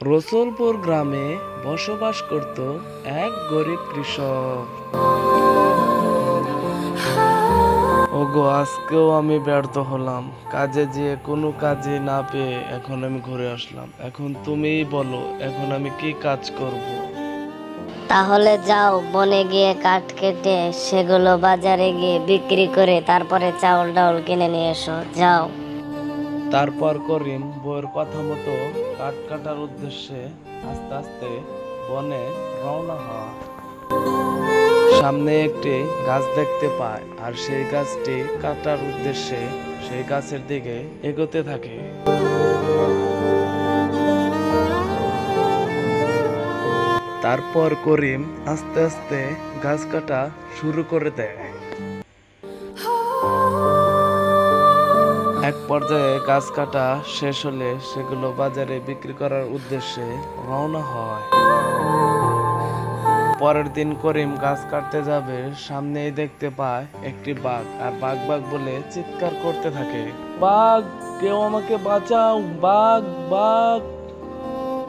রসুলপুর গ্রামে বসবাস করত এক গরিব কৃষক। ওগো, আজকেও আমি ব্যর্থ হলাম। কাজে যেয়ে কোনো কাজে না পেয়ে এখন আমি ঘুরে আসলাম। এখন তুমিই বলো, এখন আমি কি কাজ করব? তাহলে যাও, বনে গিয়ে কাঠ কেটে সেগুলো বাজারে গিয়ে বিক্রি করে তারপরে চাউল ডাউল কিনে নিয়ে এসো, যাও। তারপর করিম বউয়ের কথা মতো কাঠ কাটার উদ্দেশ্যে আস্তে আস্তে বনে রওনা হয়। সামনে একটি গাছ দেখতে পায় আর সেই গাছটি কাটার উদ্দেশ্যে সেই গাছের দিকে এগোতে থাকে। তারপর করিম আস্তে আস্তে গাছ কাটা শুরু করে দেয়। এক পর্যায়ে গাছ কাটা শেষ হলে সেগুলো বাজারে বিক্রি করার উদ্দেশ্যে রওনা হয়। পরের দিন করিম গাছ কাটতে যাবে, সামনেই দেখতে পায় একটি বাঘ আর বাঘ বাঘ বলে চিৎকার করতে থাকে, বাঘ, কেউ আমাকে বাঁচাও, বাঘ, বাঘ।